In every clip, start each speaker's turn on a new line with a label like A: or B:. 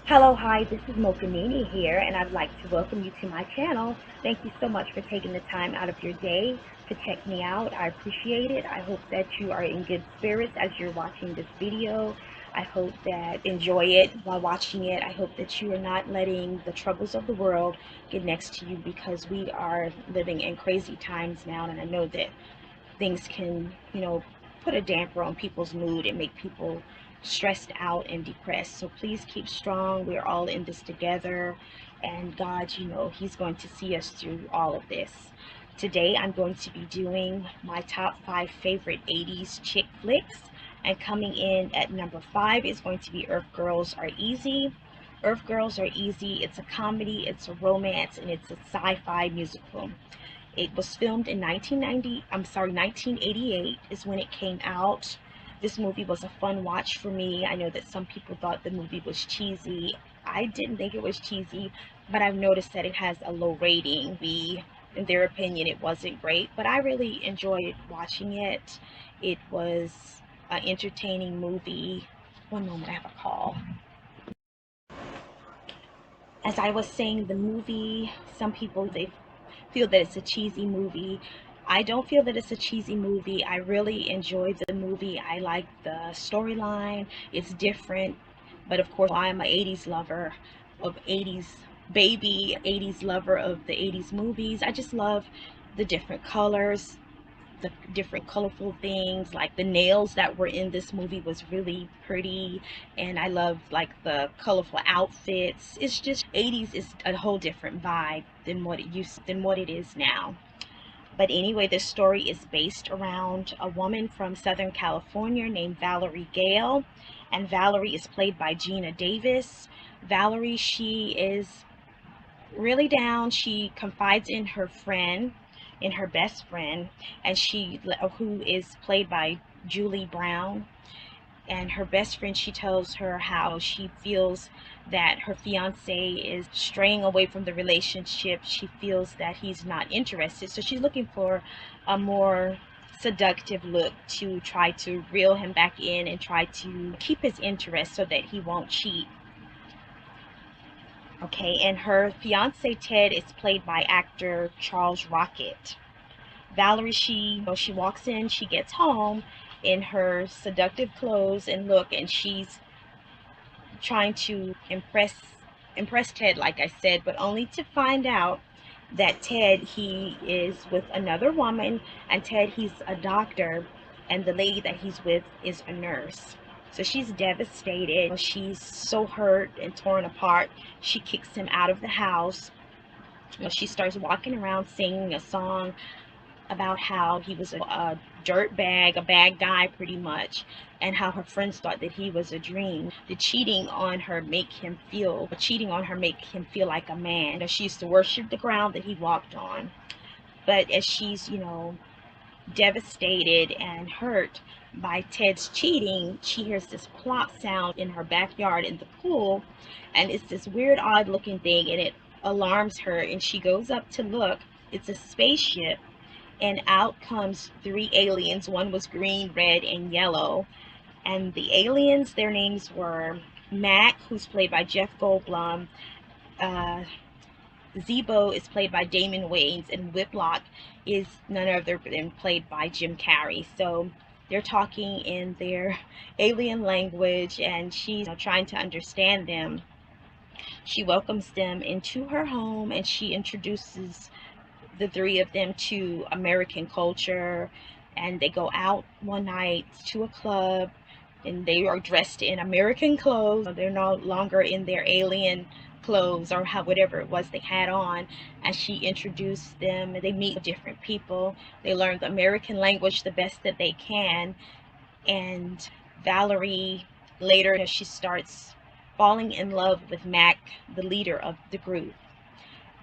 A: Hello, hi, this is Mokanini here, and I'd like to welcome you to my channel. Thank you so much for taking the time out of your day to check me out. I appreciate it. I hope that you are in good spirits as you're watching this video. I hope that enjoy it while watching it. I hope that you are not letting the troubles of the world get next to you, because we are living in crazy times now, and I know that things can, put a damper on people's mood and make people stressed out and depressed. So please keep strong. We're all in this together. And God, He's going to see us through all of this. Today, I'm going to be doing my top 5 favorite 80s chick flicks. And coming in at number 5 is going to be Earth Girls Are Easy. Earth Girls Are Easy. It's a comedy, it's a romance, and it's a sci-fi musical. It was filmed in 1988 is when it came out. This movie was a fun watch for me. I know that some people thought the movie was cheesy. I didn't think it was cheesy, but I've noticed that it has a low rating. In their opinion, it wasn't great, but I really enjoyed watching it. It was an entertaining movie. One moment, I have a call. As I was saying, the movie, some people, they feel that it's a cheesy movie. I don't feel that it's a cheesy movie. I really enjoyed the movie. I like the storyline. It's different, but of course, I'm an 80s lover of 80s baby, 80s lover of the 80s movies. I just love the different colors, the different colorful things. Like the nails that were in this movie was really pretty, and I love like the colorful outfits. It's just 80s is a whole different vibe than what it is now. But anyway, this story is based around a woman from Southern California named Valerie Gale, and Valerie is played by Gina Davis. Valerie, she is really down. She confides in her best friend, and who is played by Julie Brown. And her best friend, she tells her how she feels that her fiance is straying away from the relationship. She feels that he's not interested, so she's looking for a more seductive look to try to reel him back in and try to keep his interest so that he won't cheat. Okay, and her fiance Ted is played by actor Charles Rocket. Valerie, she walks in, she gets home in her seductive clothes and look, and she's trying to impress Ted, like I said, but only to find out that Ted, he is with another woman, and Ted, he's a doctor, and the lady that he's with is a nurse. So she's devastated. She's so hurt and torn apart. She kicks him out of the house. She starts walking around singing a song about how he was a dirt bag, a bad guy pretty much, and how her friends thought that he was a dream. The cheating on her make him feel like a man. She used to worship the ground that he walked on. But as she's, devastated and hurt by Ted's cheating, she hears this plop sound in her backyard in the pool, and it's this weird, odd looking thing, and it alarms her, and she goes up to look. It's a spaceship, and out comes 3 aliens. One was green, red, and yellow. And the aliens, their names were Mac, who's played by Jeff Goldblum. Uh, Zebo is played by Damon Wayans, and Whiplock is none other than played by Jim Carrey. So they're talking in their alien language, and she's trying to understand them. She welcomes them into her home, and she introduces the 3 of them to American culture, and they go out one night to a club, and they are dressed in American clothes. They're no longer in their alien clothes or whatever it was they had on. And she introduced them, and they meet different people. They learn the American language the best that they can. And Valerie, later, she starts falling in love with Mac, the leader of the group.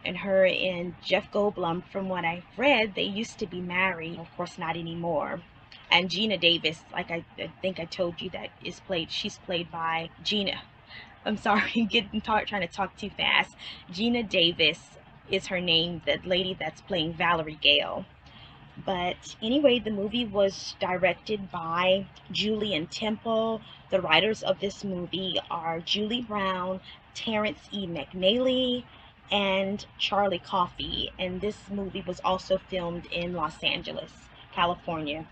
A: And her and Jeff Goldblum, from what I've read, they used to be married. Of course, not anymore. And Gina Davis, like I think I told you, she's played by Gina. I'm sorry, trying to talk too fast. Gina Davis is her name, the lady that's playing Valerie Gale. But anyway, the movie was directed by Julian Temple. The writers of this movie are Julie Brown, Terrence E. McNally, and Charlie Coffey. And this movie was also filmed in Los Angeles, California.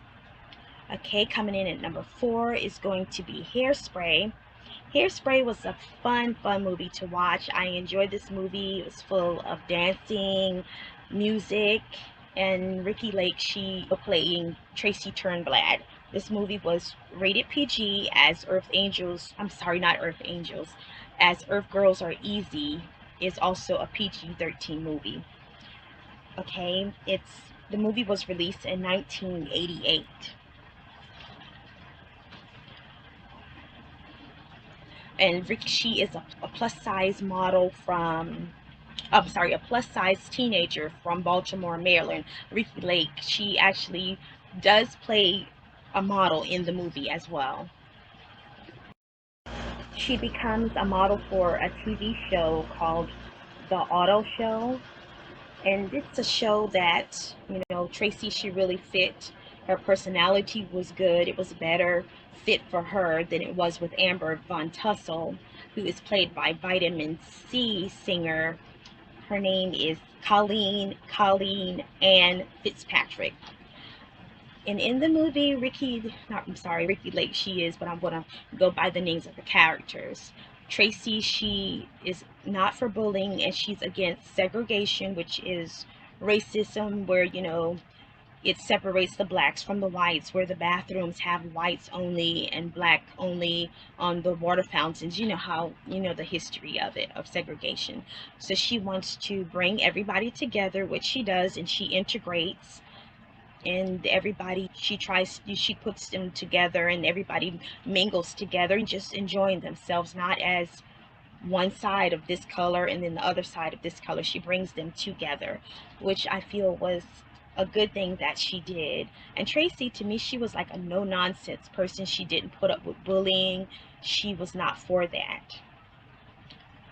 A: Okay, coming in at number 4 is going to be Hairspray. Hairspray was a fun movie to watch. I enjoyed this movie. It was full of dancing, music, and Ricky Lake, she playing Tracy Turnblad. This movie was rated PG, as Earth Angels, I'm sorry, not Earth Angels, as Earth Girls Are Easy is also a PG-13 movie. Okay, the movie was released in 1988. And Ricky, she is a plus size model from, I'm sorry, a plus size teenager from Baltimore, Maryland. Ricky Lake, she actually does play a model in the movie as well. She becomes a model for a TV show called The Auto Show. And it's a show that, Tracy, she really fit. Her personality was good. It was better fit for her than it was with Amber Von Tussle, who is played by Vitamin C singer. Her name is Colleen Ann Fitzpatrick. And in the movie, Ricky Lake, she is, but I'm going to go by the names of the characters. Tracy, she is not for bullying, and she's against segregation, which is racism, where, it separates the blacks from the whites, where the bathrooms have whites only and black only on the water fountains. You know how, the history of it, of segregation. So she wants to bring everybody together, which she does, and she integrates. And everybody, she puts them together, and everybody mingles together, just enjoying themselves, not as one side of this color and then the other side of this color. She brings them together, which I feel was a good thing that she did. And Tracy, to me, she was like a no-nonsense person. She didn't put up with bullying. She was not for that.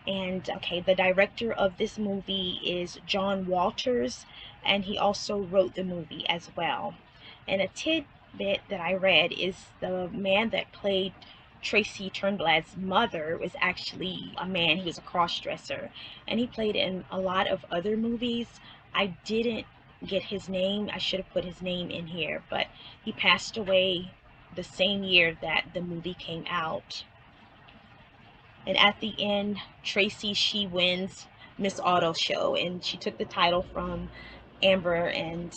A: And okay, the director of this movie is John Walters, and he also wrote the movie as well. And a tidbit that I read is the man that played Tracy Turnblad's mother was actually a man. He was a cross-dresser, and he played in a lot of other movies. I didn't get his name. I should have put his name in here, but he passed away the same year that the movie came out. And at the end, Tracy, she wins Miss Auto Show, and she took the title from Amber, and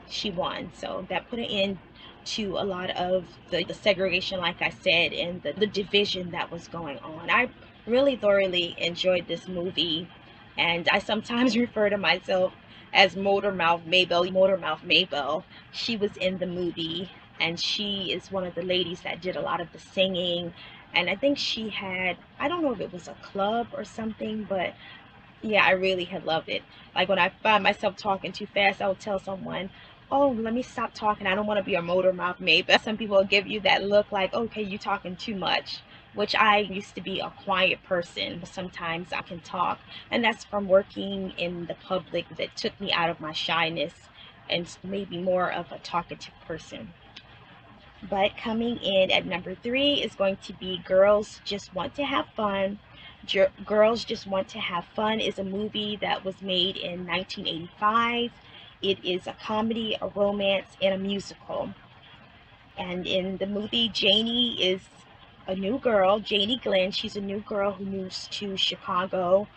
A: she won. So that put an end to a lot of the segregation, like I said, and the division that was going on. I really thoroughly enjoyed this movie, and I sometimes refer to myself as Motormouth Maybelle. She was in the movie, and she is one of the ladies that did a lot of the singing. And I think she had, I don't know if it was a club or something, but yeah, I really had loved it. Like when I find myself talking too fast, I will tell someone, oh, let me stop talking. I don't want to be a motor mouth But some people will give you that look like, okay, you're talking too much, which I used to be a quiet person. Sometimes I can talk, and that's from working in the public that took me out of my shyness and made me more of a talkative person. But coming in at number 3 is going to be Girls Just Want to Have Fun. Girls Just Want to Have Fun is a movie that was made in 1985. It is a comedy, a romance, and a musical. And in the movie, Janie is a new girl, Janie Glenn. She's a new girl who moves to Chicago.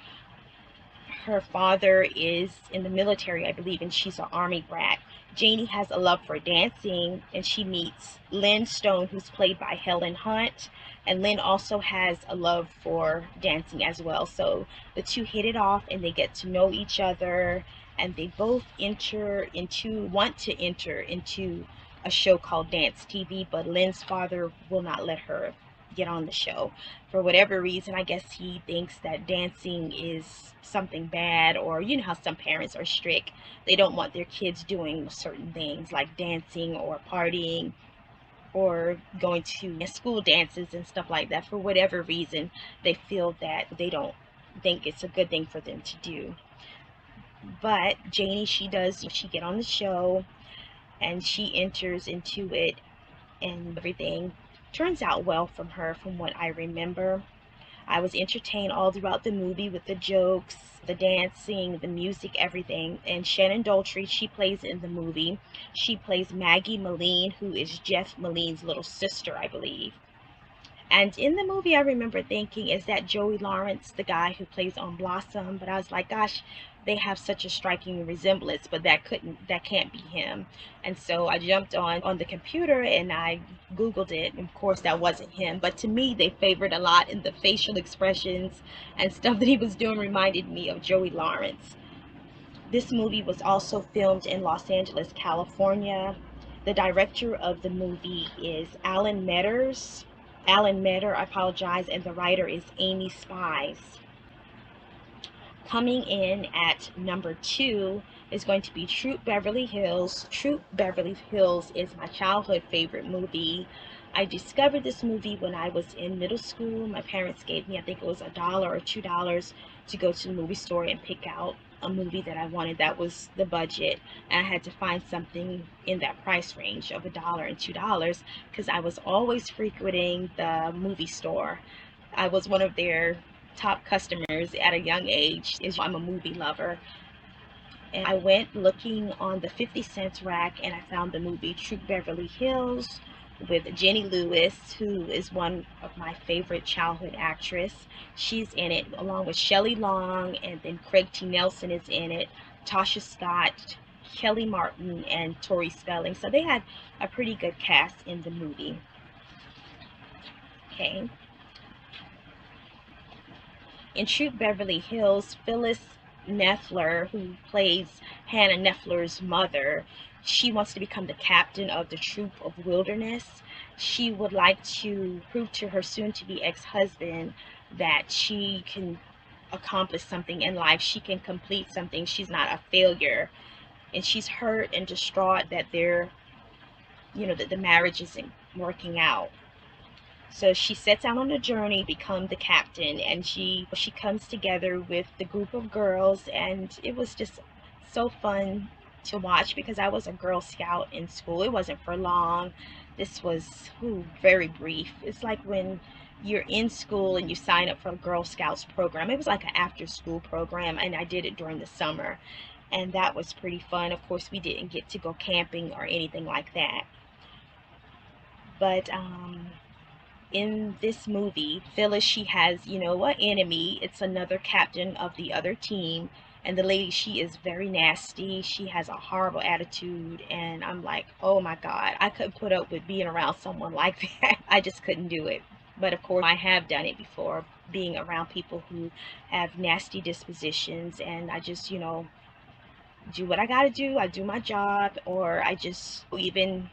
A: Her father is in the military, I believe, and she's an army brat. Janie has a love for dancing, and she meets Lynn Stone, who's played by Helen Hunt. And Lynn also has a love for dancing as well. So the two hit it off, and they get to know each other, and they both want to enter into a show called Dance TV, but Lynn's father will not let her get on the show for whatever reason. I guess he thinks that dancing is something bad, or you know how some parents are strict. They don't want their kids doing certain things like dancing or partying or going to school dances and stuff like that. For whatever reason, they feel that they don't think it's a good thing for them to do. But Janie, she get on the show, and she enters into it, and everything turns out well from her, from what I remember. I was entertained all throughout the movie with the jokes, the dancing, the music, everything. And Shannon Daltrey, she plays in the movie. She plays Maggie Malene, who is Jeff Malene's little sister, I believe. And in the movie, I remember thinking, is that Joey Lawrence, the guy who plays on Blossom? But I was like, gosh, they have such a striking resemblance, but that can't be him. And so I jumped on the computer and I Googled it. And of course, that wasn't him. But to me, they favored a lot in the facial expressions and stuff that he was doing reminded me of Joey Lawrence. This movie was also filmed in Los Angeles, California. The director of the movie is Alan Metter, I apologize, and the writer is Amy Spies. Coming in at number 2 is going to be Troop Beverly Hills. Troop Beverly Hills is my childhood favorite movie. I discovered this movie when I was in middle school. My parents gave me, I think it was $1 or $2 to go to the movie store and pick out a movie that I wanted. That was the budget, and I had to find something in that price range of $1 and $2 because I was always frequenting the movie store. I was one of their top customers at a young age. I'm a movie lover, and I went looking on the 50 cents rack and I found the movie Troop Beverly Hills with Jenny Lewis, who is one of my favorite childhood actresses. She's in it along with Shelley Long, and then Craig T. Nelson is in it, Tasha Scott, Kelly Martin, and Tori Spelling. So they had a pretty good cast in the movie. Okay. In Troop Beverly Hills, Phyllis Neffler, who plays Hannah Neffler's mother, she wants to become the captain of the troop of Wilderness. She would like to prove to her soon-to-be ex-husband that she can accomplish something in life. She can complete something. She's not a failure. And she's hurt and distraught that that the marriage isn't working out. So she sets out on a journey to become the captain, and she comes together with the group of girls, and it was just so fun to watch because I was a Girl Scout in school. It wasn't for long. This was very brief. It's like when you're in school and you sign up for a Girl Scouts program. It was like an after school program, and I did it during the summer, and that was pretty fun. Of course, we didn't get to go camping or anything like that, but in this movie, Phyllis, she has, an enemy. It's another captain of the other team. And the lady, she is very nasty. She has a horrible attitude. And I'm like, oh my God, I couldn't put up with being around someone like that. I just couldn't do it. But of course, I have done it before, being around people who have nasty dispositions. And I just, do what I gotta do. I do my job, or I just, even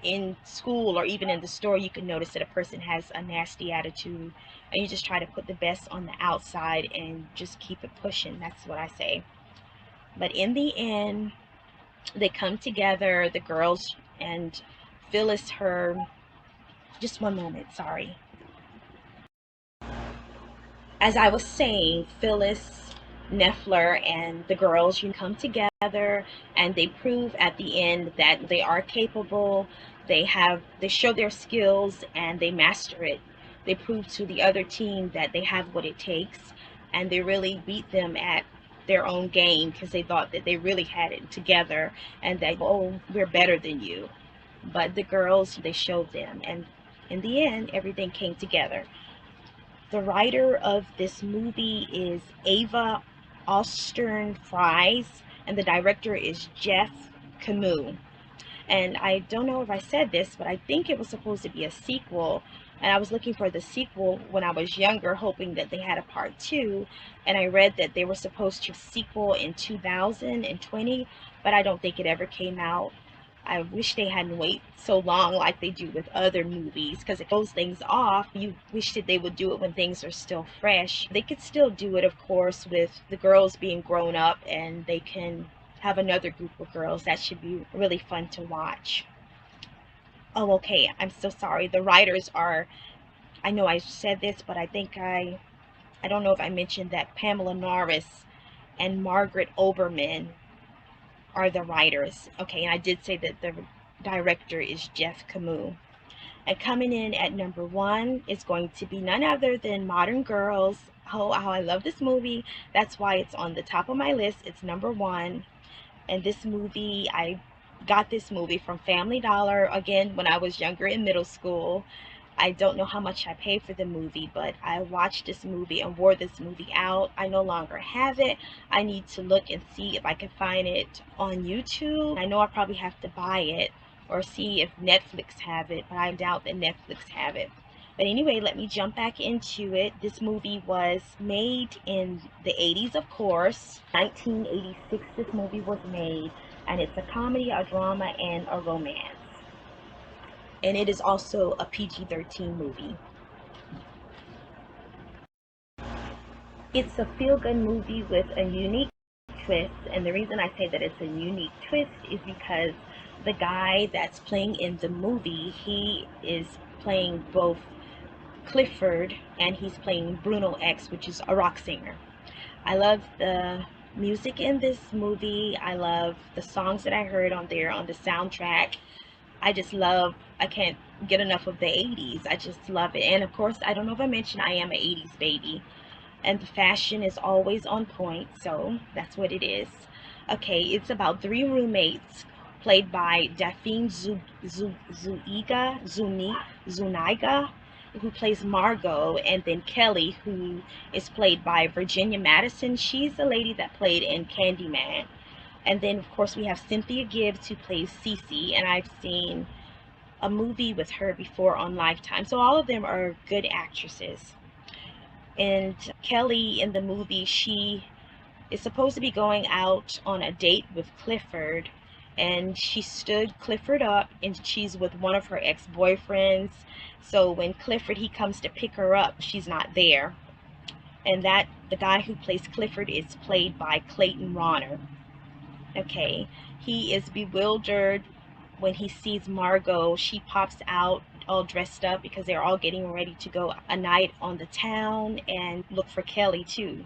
A: in school or even in the store, you can notice that a person has a nasty attitude, and you just try to put the best on the outside and just keep it pushing. That's what I say. But in the end, they come together, the girls, and Phyllis, just one moment, sorry. As I was saying, Phyllis Neffler and the girls, come together, and they prove at the end that they are capable. They show their skills and they master it. They prove to the other team that they have what it takes, and they really beat them at their own game because they thought that they really had it together and that, oh, we're better than you. But the girls, they showed them, and in the end, everything came together. The writer of this movie is Ava Austin Fries, and the director is Jeff Camus. And I don't know if I said this, but I think it was supposed to be a sequel. And I was looking for the sequel when I was younger, hoping that they had a part 2. And I read that they were supposed to sequel in 2020, but I don't think it ever came out. I wish they hadn't waited so long like they do with other movies, because it throws things off. You wish that they would do it when things are still fresh. They could still do it, of course, with the girls being grown up, and they can have another group of girls. That should be really fun to watch. Oh, okay, I'm so sorry. The writers are, I know I said this, but I think I don't know if I mentioned that Pamela Norris and Margaret Oberman are the writers. Okay, and I did say that the director is Jeff Camus. And coming in at number one is going to be none other than Modern Girls. Oh, how I love this movie. That's why it's on the top of my list. It's number one. And this movie, I got this movie from Family Dollar, again, when I was younger in middle school. I don't know how much I paid for the movie, but I watched this movie and wore this movie out. I no longer have it. I need to look and see if I can find it on YouTube. I know I probably have to buy it or see if Netflix have it, but I doubt that Netflix have it. But anyway, let me jump back into it. This movie was made in the 80s, of course. 1986 this movie was made, and it's a comedy, a drama, and a romance. And it is also a PG-13 movie. It's a feel-good movie with a unique twist, and the reason I say that it's a unique twist is because the guy that's playing in the movie, he is playing both Clifford and he's playing Bruno X, which is a rock singer. I love the music in this movie. I love the songs that I heard on there on the soundtrack. I can't get enough of the 80s. I just love it. And of course, I don't know if I mentioned I am an 80s baby. And the fashion is always on point, so that's what it is. Okay, it's about three roommates played by Daphne Zuniga, who plays Margot, and then Kelly, who is played by Virginia Madison. She's the lady that played in Candyman. And then, of course, we have Cynthia Gibbs, who plays Cece, and I've seen a movie with her before on Lifetime. So all of them are good actresses. And Kelly in the movie, she is supposed to be going out on a date with Clifford, and she stood Clifford up, and she's with one of her ex-boyfriends. So when Clifford, he comes to pick her up, she's not there. And that the guy who plays Clifford is played by Clayton Ronner. Okay, he is bewildered when he sees Margot. She pops out all dressed up because they're all getting ready to go a night on the town and look for Kelly too,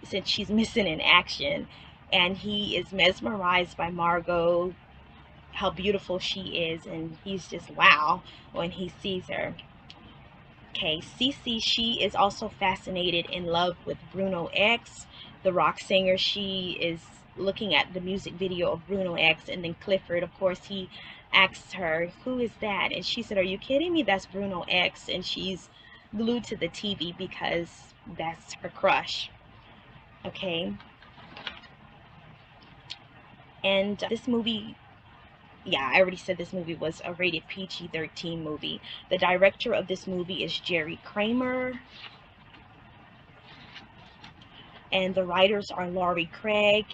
A: since she's missing in action. And he is mesmerized by Margot, how beautiful she is, and he's just wow when he sees her. Okay, Cece, she is also fascinated in love with Bruno X, the rock singer. She is looking at the music video of Bruno X, and then Clifford, of course, he asks her, who is that? And she said, are you kidding me? That's Bruno X. And she's glued to the TV because that's her crush. Okay. And this movie, yeah, I already said this movie was a rated PG-13 movie. The director of this movie is Jerry Kramer. And the writers are Laurie Craig,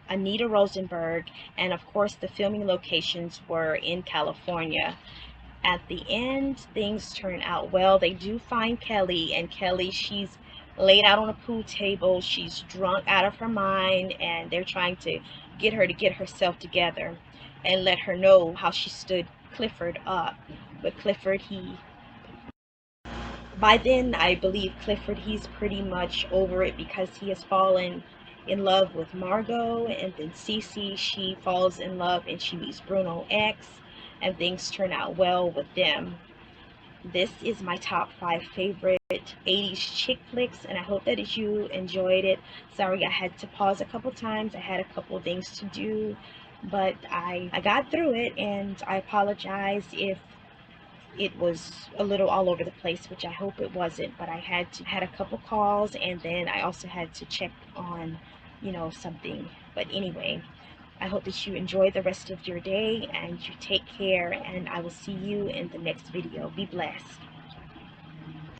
A: Anita Rosenberg, and of course the filming locations were in California. At the end, things turn out well. They do find Kelly, and Kelly, she's laid out on a pool table. She's drunk out of her mind, and they're trying to get her to get herself together and let her know how she stood Clifford up. But Clifford, by then, I believe Clifford, he's pretty much over it because he has fallen in love with Margot, and then Cece, she falls in love and she meets Bruno X, and things turn out well with them. This is my top 5 favorite 80s chick flicks, and I hope that you enjoyed it. Sorry I had to pause a couple times. I had a couple of things to do, but I got through it, and I apologize if it was a little all over the place, which I hope it wasn't, but I had a couple calls, and then I also had to check on, something. But anyway, I hope that you enjoy the rest of your day, and you take care, and I will see you in the next video. Be blessed.